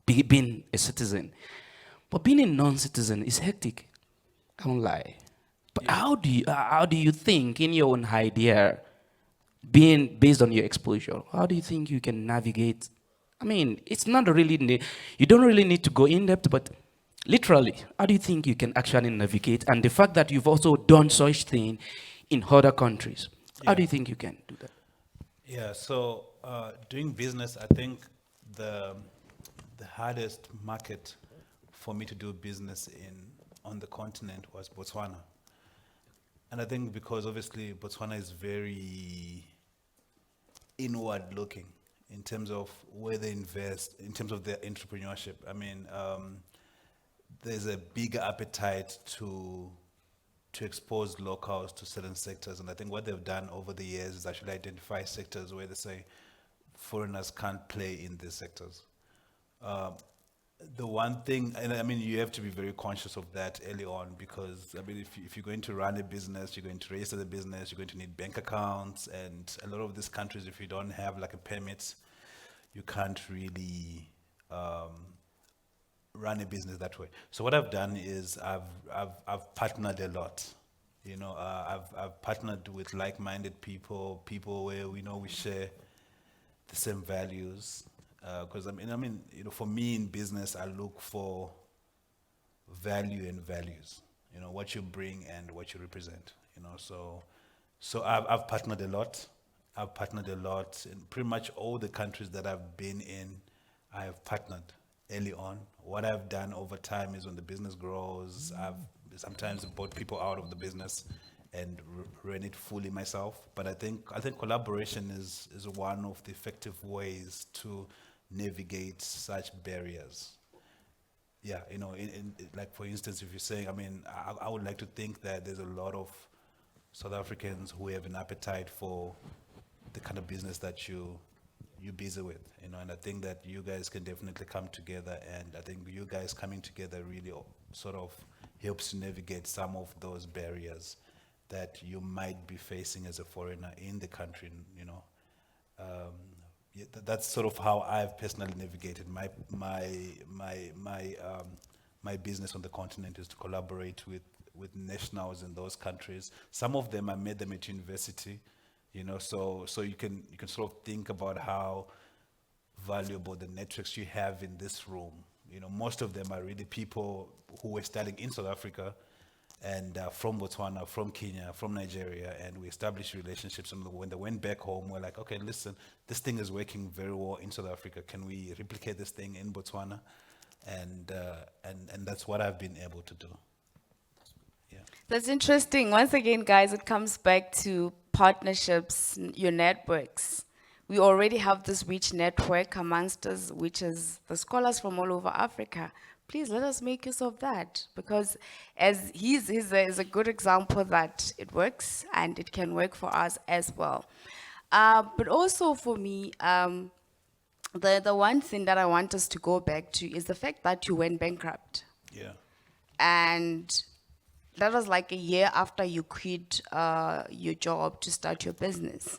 being a citizen. But being a non-citizen is hectic. I won't lie. But how do you think in your own idea, being based on your exposure, how do you think you can navigate? I mean, it's not really you don't really need to go in depth, but literally, how do you think you can actually navigate? And the fact that you've also done such thing in other countries, how do Yeah. you think you can do that? Yeah, so doing business, I think the the hardest market for me to do business in on the continent was Botswana. And I think because obviously Botswana is very inward looking in terms of where they invest, in terms of their entrepreneurship. I mean, there's a bigger appetite to expose locals to certain sectors. And I think what they've done over the years is actually identify sectors where they say foreigners can't play in these sectors. The one thing, and I mean, you have to be very conscious of that early on because, I mean, if you're going to run a business, you're going to register the business, you're going to need bank accounts. And a lot of these countries, if you don't have like a permit, you can't really run a business that way. So what I've done is I've partnered a lot. You know, I've partnered with like-minded people, people where we know we share the same values. Because you know, for me in business, I look for value and values. You know, what you bring and what you represent. You know, so I've partnered a lot. I've partnered a lot in pretty much all the countries that I've been in. I have partnered early on. What I've done over time is when the business grows, I've sometimes bought people out of the business and ran it fully myself. But I think collaboration is one of the effective ways to navigate such barriers. Yeah, you know, like for instance, if you're saying, I mean, I would like to think that there's a lot of South Africans who have an appetite for the kind of business that you're busy with, you know, and I think that you guys can definitely come together, and I think you guys coming together really sort of helps you navigate some of those barriers that you might be facing as a foreigner in the country, you know. Um, yeah, that's sort of how I've personally navigated my business on the continent is to collaborate with nationals in those countries. Some of them I met them at university, you know, so you can sort of think about how valuable the networks you have in this room. You know, most of them are really people who were studying in South Africa and from Botswana, from Kenya, from Nigeria, and we established relationships. And when they went back home, we're like, okay, listen, this thing is working very well in South Africa. Can we replicate this thing in Botswana? And that's what I've been able to do. Yeah. That's interesting. Once again, guys, it comes back to partnerships, your networks. We already have this rich network amongst us, which is the scholars from all over Africa. Please let us make use of that because as he's a good example that it works and it can work for us as well. But also for me, the one thing that I want us to go back to is the fact that you went bankrupt. Yeah. And that was like a year after you quit your job to start your business.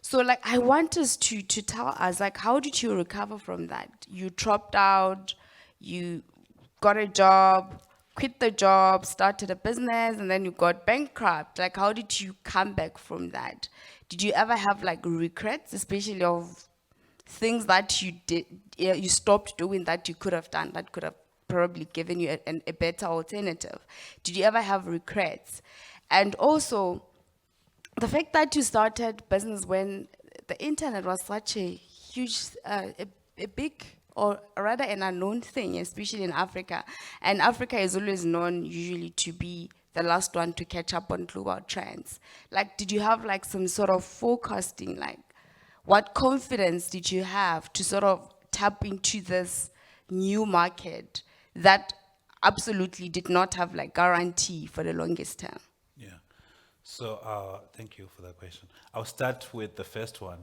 So like I want us to tell us like how did you recover from that? You dropped out, you got a job, quit the job, started a business, and then you got bankrupt. Like how did you come back from that? Did you ever have like regrets, especially of things that you did, you stopped doing that you could have done, that could have probably given you a better alternative? Did you ever have regrets? And also, the fact that you started business when the internet was such a huge, a big, or rather an unknown thing, especially in Africa. And Africa is always known usually to be the last one to catch up on global trends. Like, did you have like some sort of forecasting, like, what confidence did you have to sort of tap into this new market that absolutely did not have like guarantee for the longest time? Yeah. So thank you for that question. I'll start with the first one.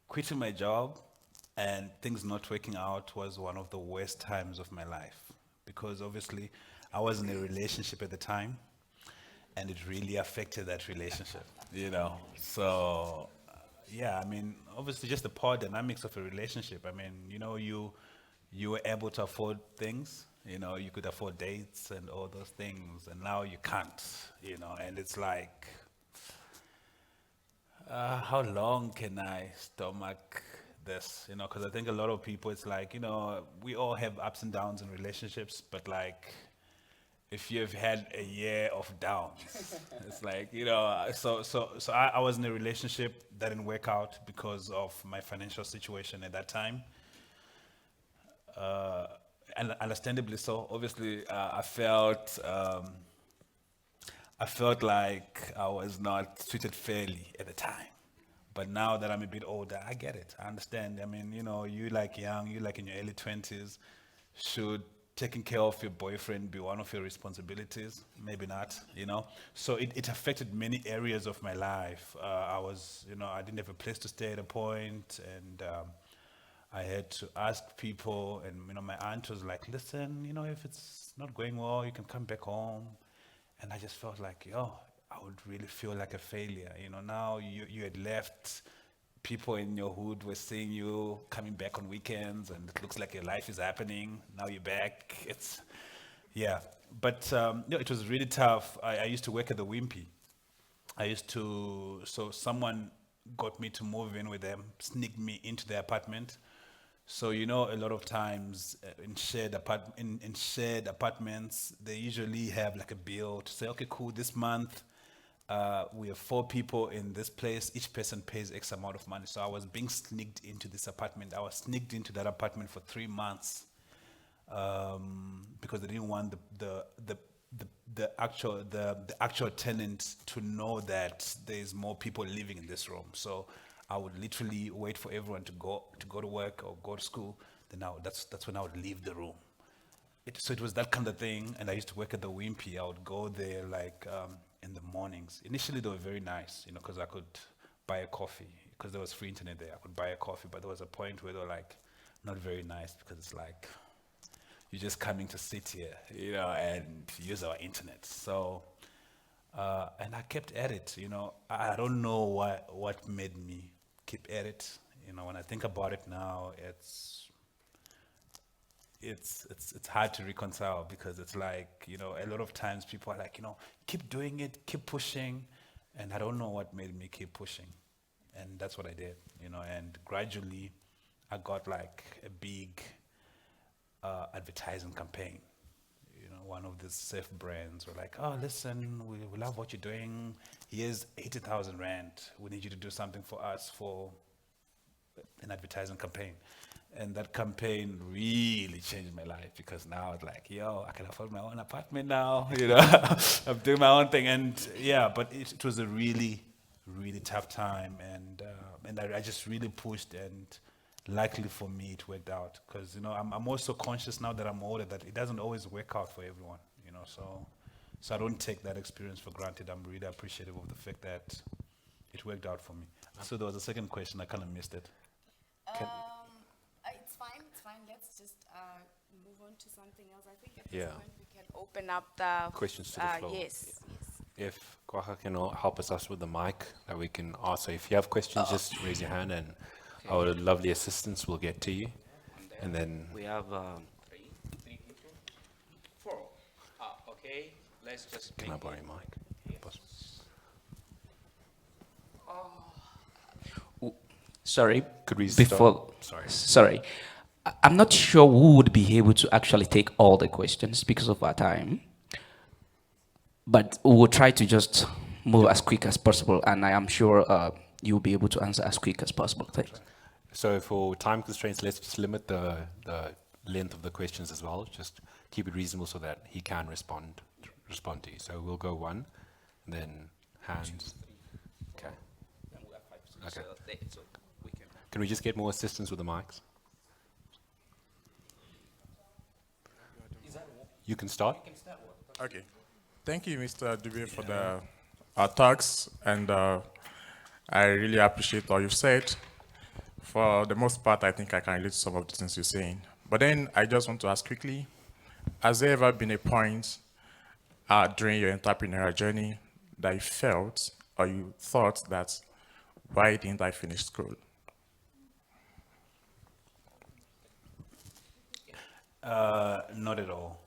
Quitting my job and things not working out was one of the worst times of my life because obviously I was in a relationship at the time, and it really affected that relationship, you know. So, yeah, I mean, obviously, just the power dynamics of a relationship. I mean, you know, you were able to afford things, you know, you could afford dates and all those things, and now you can't, you know, and it's like, how long can I stomach this? You know, because I think a lot of people, it's like, you know, we all have ups and downs in relationships, but like, if you've had a year of downs, it's like, you know, so I was in a relationship that didn't work out because of my financial situation at that time. And understandably so. Obviously, I felt like I was not treated fairly at the time. But now that I'm a bit older, I get it. I understand. I mean, you know, you like young, you like in your early 20s, should taking care of your boyfriend be one of your responsibilities? Maybe not, you know? So it affected many areas of my life. I was, you know, I didn't have a place to stay at a point, and I had to ask people, and, you know, my aunt was like, listen, you know, if it's not going well, you can come back home. And I just felt like, yo, I would really feel like a failure. You know, now you had left, people in your hood were seeing you coming back on weekends, and it looks like your life is happening. Now you're back. It's, yeah. But, you know, it was really tough. I used to work at the Wimpy. So someone got me to move in with them, sneaked me into their apartment. So, you know, a lot of times in shared apartments, they usually have like a bill to say, okay, cool, this month we have 4 people in this place. Each person pays X amount of money. So I was being sneaked into this apartment. I was sneaked into that apartment for 3 months because they didn't want the actual tenant to know that there's more people living in this room. So I would literally wait for everyone to go to work or go to school. Then that's when I would leave the room. So it was that kind of thing. And I used to work at the Wimpy. I would go there like in the mornings. Initially, they were very nice, you know, because I could buy a coffee because there was free internet there. I could buy a coffee, but there was a point where they were like not very nice because it's like you're just coming to sit here, you know, and use our internet. So. And I kept at it, you know. I don't know what made me keep at it. You know, when I think about it now, it's hard to reconcile because it's like, you know, a lot of times people are like, you know, keep doing it, keep pushing, and I don't know what made me keep pushing, and that's what I did, you know. And gradually, I got like a big advertising campaign. You know, one of these safe brands were like, oh, listen, we love what you're doing. Here's 80,000 Rand. We need you to do something for us for an advertising campaign. And that campaign really changed my life because now it's like, yo, I can afford my own apartment now. You know, I'm doing my own thing. And yeah, but it was a really, really tough time. And I just really pushed, and luckily for me, it worked out. Because, you know, I'm also conscious now that I'm older that it doesn't always work out for everyone, you know. So I don't take that experience for granted. I'm really appreciative of the fact that it worked out for me. So there was a second question. I kind of missed it. It's fine. It's fine. Let's just move on to something else. I think at Yeah. this point we can open up the Questions to the floor. Yes. If Kwaha can help us with the mic that we can answer. If you have questions, just raise your hand and our lovely assistants will get to you. And then We have 3 people. 4. Okay. Let's just can I make borrow it- your mic? Possible. Sorry. Could we before? start? Sorry. Sorry. I'm not sure who would be able to actually take all the questions because of our time. But we will try to just move as quick as possible, and I am sure you'll be able to answer as quick as possible. Thanks. So for time constraints, let's just limit the length of the questions as well. Just keep it reasonable so that he can respond to you. So we'll go 1, and then hands. Okay. Okay. Can we just get more assistance with the mics? You can start. Okay. Thank you, Mr. Dube, for the talks, and I really appreciate what you've said. For the most part, I think I can relate to some of the things you're saying. But then I just want to ask quickly, Has there ever been a point during your entrepreneurial journey that you felt or you thought that, why didn't I finish school? Not at all,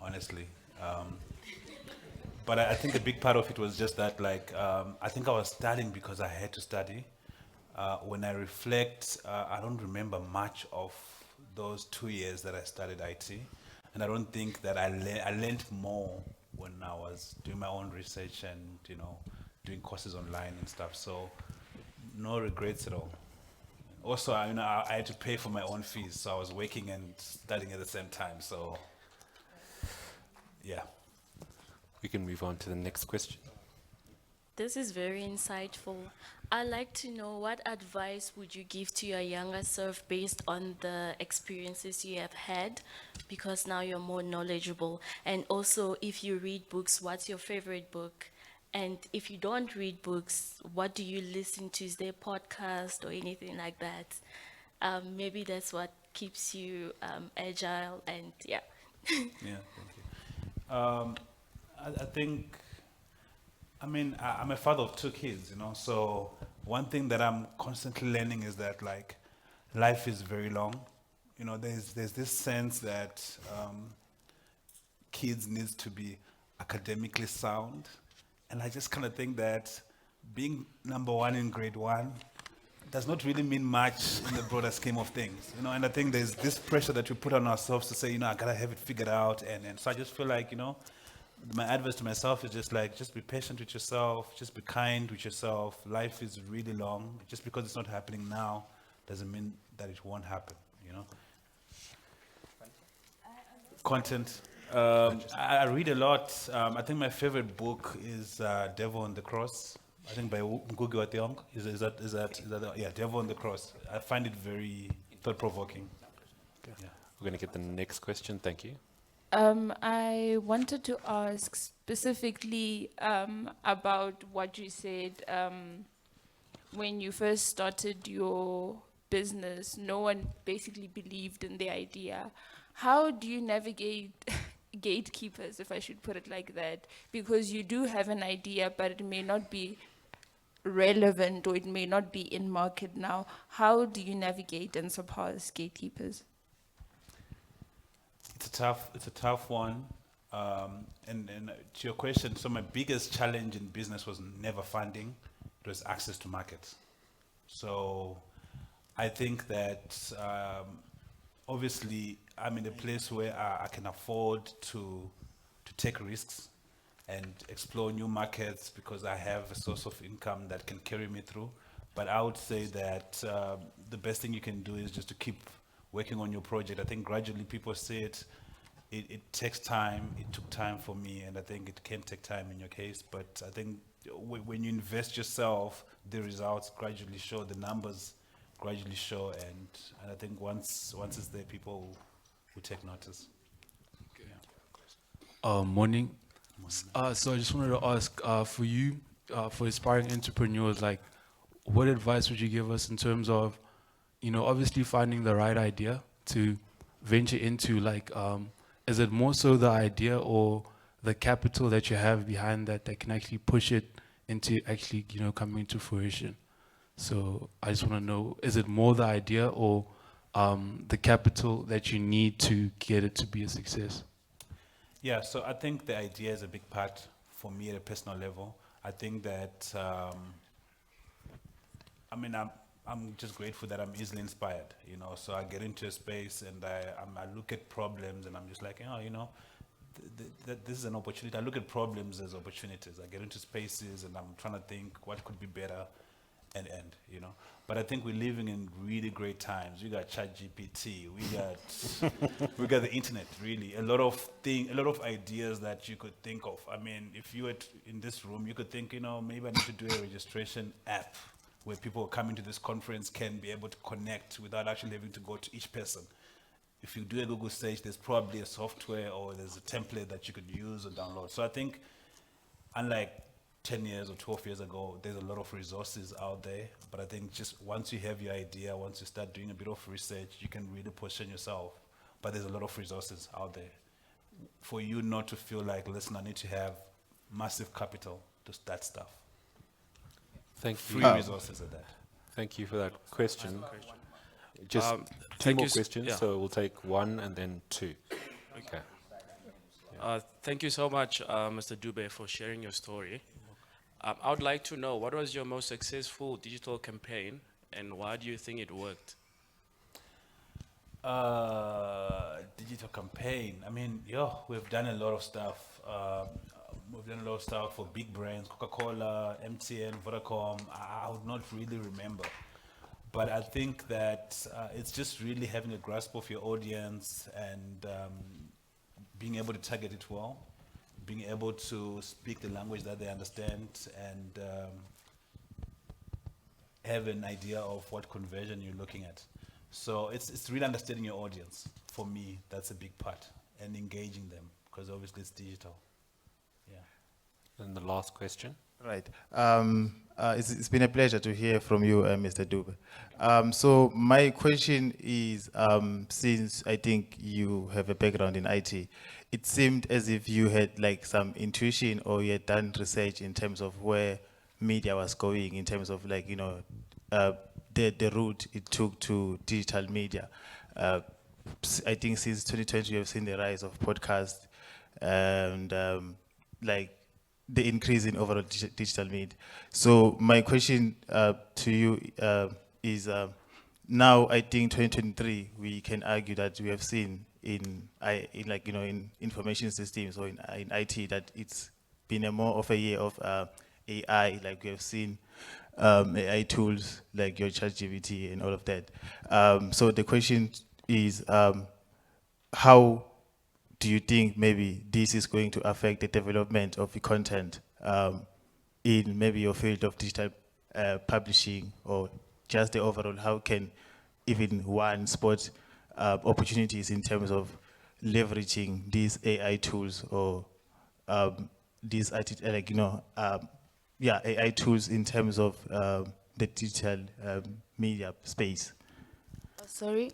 honestly. But I think a big part of it was just that, like, I think I was studying because I had to study. When I reflect, I don't remember much of those 2 years that I studied IT, and I don't think that I learned more when I was doing my own research and doing courses online and stuff. So no regrets at all. Also, I had to pay for my own fees, so I was working and studying at the same time. So yeah. We can move on to the next question. This is very insightful. I'd like to know, what advice would you give to your younger self based on the experiences you have had, because now you're more knowledgeable? And also, if you read books, what's your favorite book? And if you don't read books, what do you listen to? Is there a podcast or anything like that? Maybe that's what keeps you agile and yeah. Yeah, thank you. I think, I'm a father of 2 kids, so one thing that I'm constantly learning is that, like, life is very long. There's this sense that kids needs to be academically sound, and I just kind of think that being number one in grade one does not really mean much in the broader scheme of things, and I think there's this pressure that we put on ourselves to say, I gotta have it figured out, and so I just feel like, my advice to myself is just like, just be patient with yourself, just be kind with yourself. Life is really long. Just because it's not happening now doesn't mean that it won't happen, Content. I read a lot. I think my favorite book is Devil on the Cross. I think by Ngugi wa Thiong'o. Is that yeah, Devil on the Cross. I find it very thought-provoking. Yeah. We're going to get the next question. Thank you. I wanted to ask specifically about what you said when you first started your business. No one basically believed in the idea. How do you navigate gatekeepers, if I should put it like that? Because you do have an idea, but it may not be relevant or it may not be in market now. How do you navigate and surpass gatekeepers? It's a tough one. And to your question, so my biggest challenge in business was never funding. It was access to markets. So I think that obviously I'm in a place where I can afford to take risks and explore new markets because I have a source of income that can carry me through. But I would say that the best thing you can do is just to keep working on your project. I think gradually people see it. It takes time. It took time for me, and I think it can take time in your case. But I think when you invest yourself, the results gradually show, the numbers gradually show, and I think once it's there, people will take notice. Morning. So I just wanted to ask for you, for aspiring entrepreneurs, like, what advice would you give us in terms of, obviously finding the right idea to venture into? Like, is it more so the idea or the capital that you have behind that can actually push it into actually, coming to fruition? So I just want to know, is it more the idea or the capital that you need to get it to be a success? Yeah, so I think the idea is a big part for me at a personal level. I think that, I'm just grateful that I'm easily inspired, so I get into a space and I look at problems and I'm just like, this is an opportunity. I look at problems as opportunities. I get into spaces and I'm trying to think what could be better and But I think we're living in really great times. We got ChatGPT, we got the internet, really. A lot of ideas that you could think of. I mean, if you were in this room, you could think, maybe I need to do a registration app where people coming to this conference can be able to connect without actually having to go to each person. If you do a Google search, there's probably a software or there's a template that you could use or download. So I think, unlike 10 years or 12 years ago, there's a lot of resources out there. But I think just once you have your idea, once you start doing a bit of research, you can really position yourself. But there's a lot of resources out there. for you not to feel like, listen, I need to have massive capital to start stuff. Thank Free you. resources at that. Thank you for that question. Just two thank more you s- questions, yeah. so we'll take one and then two. Okay. Thank you so much, Mr. Dube, for sharing your story. I would like to know, what was your most successful digital campaign, and why do you think it worked? Digital campaign. I mean, we've done a lot of stuff. We've done a lot of stuff for big brands, Coca-Cola, MTN, Vodacom. I would not really remember. But I think that it's just really having a grasp of your audience and being able to target it well, being able to speak the language that they understand, and have an idea of what conversion you're looking at. So it's really understanding your audience. For me, that's a big part, and engaging them, because obviously it's digital. Yeah. And the last question. Right. It's been a pleasure to hear from you, Mr. Dube. So my question is, since I think you have a background in IT, it seemed as if you had like some intuition, or you had done research in terms of where media was going, in terms of like, the route it took to digital media. I think since 2020, we have seen the rise of podcasts and like the increase in overall digital media. So my question to you is, now I think 2023, we can argue that we have seen in information systems or in IT that it's been a more of a year of AI. Like we have seen AI tools like your ChatGPT and all of that. So the question is, how do you think maybe this is going to affect the development of the content in maybe your field of digital publishing, or just the overall? How can even one spot opportunities in terms of leveraging these AI tools, or these AI tools in terms of the digital media space? Sorry,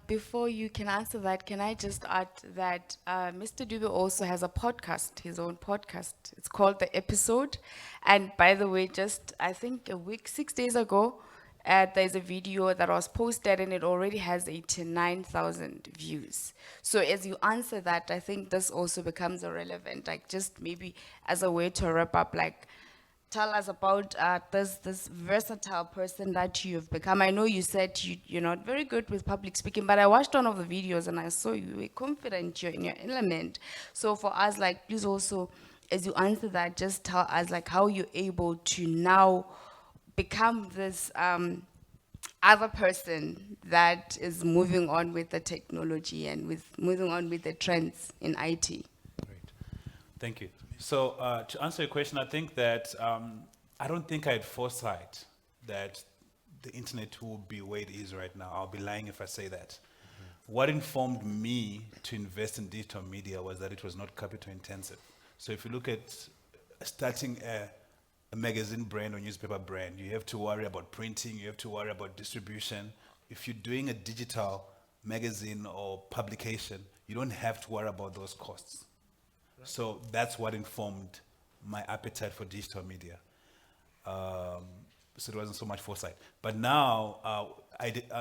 before you can answer that, can I just add that Mr. Dube also has a podcast, his own podcast. It's called The Episode. And by the way, just I think a week, 6 days ago, there's a video that was posted and it already has 89,000 views. So as you answer that, I think this also becomes irrelevant, like just maybe as a way to wrap up, like tell us about this versatile person that you've become. I know you said you're not very good with public speaking, but I watched one of the videos and I saw you were confident, you're in your element. So for us, like, please also, as you answer that, just tell us like how you're able to now become this other person that is moving on with the technology and with moving on with the trends in IT. Great. Thank you. So to answer your question, I think that I don't think I had foresight that the internet will be where it is right now. I'll be lying if I say that. What informed me to invest in digital media was that it was not capital intensive. So if you look at starting a magazine brand or newspaper brand, you have to worry about printing, you have to worry about distribution. If you're doing a digital magazine or publication, you don't have to worry about those costs. So that's what informed my appetite for digital media. So it wasn't so much foresight. But now,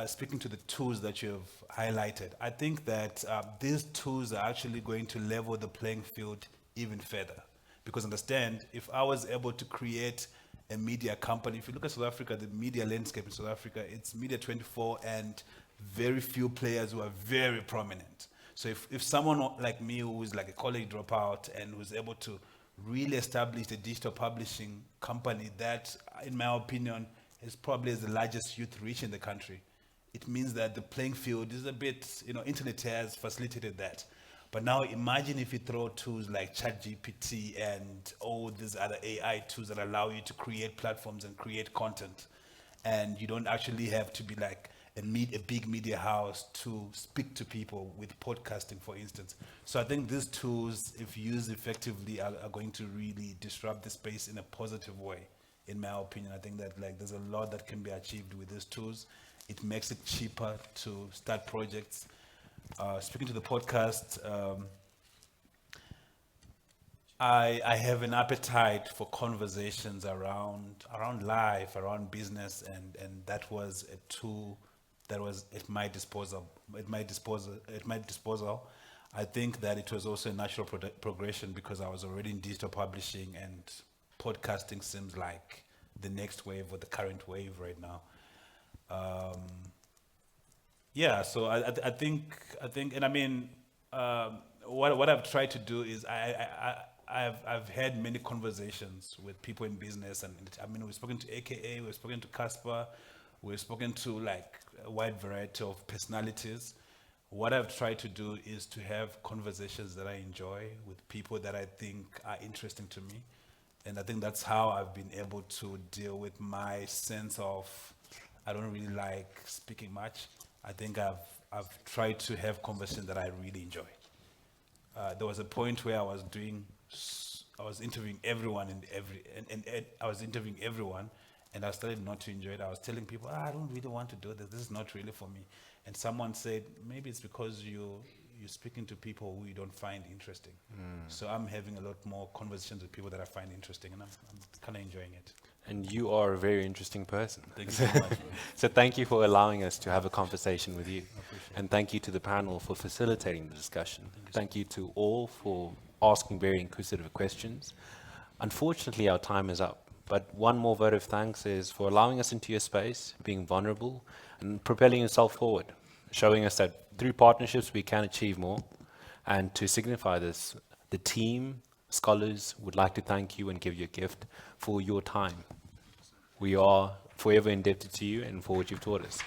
speaking to the tools that you've highlighted, I think that these tools are actually going to level the playing field even further. Because understand, if I was able to create a media company, if you look at South Africa, the media landscape in South Africa, it's Media 24 and very few players who are very prominent. So if someone like me, who is like a college dropout and who's able to really establish a digital publishing company that, in my opinion, is probably the largest youth reach in the country, it means that the playing field is a bit, internet has facilitated that. But now imagine if you throw tools like ChatGPT and all these other AI tools that allow you to create platforms and create content, and you don't actually have to be like a big media house to speak to people with podcasting, for instance. So I think these tools, if used effectively, are going to really disrupt the space in a positive way, in my opinion. I think that like there's a lot that can be achieved with these tools. It makes it cheaper to start projects. Speaking to the podcast, I have an appetite for conversations around life, around business, and that was a tool that was at my disposal. I think that it was also a natural progression because I was already in digital publishing, and podcasting seems like the next wave or the current wave right now. Yeah, so I think, and I mean, what I've tried to do is I've had many conversations with people in business, and I mean, we've spoken to AKA, we've spoken to Casper, we've spoken to like a wide variety of personalities. What I've tried to do is to have conversations that I enjoy with people that I think are interesting to me. And I think that's how I've been able to deal with my sense of, I don't really like speaking much. I think I've tried to have conversations that I really enjoy. There was a point where I was interviewing everyone and I was interviewing everyone, and I started not to enjoy it. I was telling people, I don't really want to do this. This is not really for me. And someone said, maybe it's because you're speaking to people who you don't find interesting. So I'm having a lot more conversations with people that I find interesting, and I'm kind of enjoying it. And you are a very interesting person. Thank you so much. Bro. So thank you for allowing us to have a conversation with you. And thank you to the panel for facilitating the discussion. Thank you to all for asking very inquisitive questions. Unfortunately, our time is up. But one more vote of thanks is for allowing us into your space, being vulnerable, and propelling yourself forward, showing us that through partnerships we can achieve more. And to signify this, the team, scholars, would like to thank you and give you a gift for your time. We are forever indebted to you and for what you've taught us.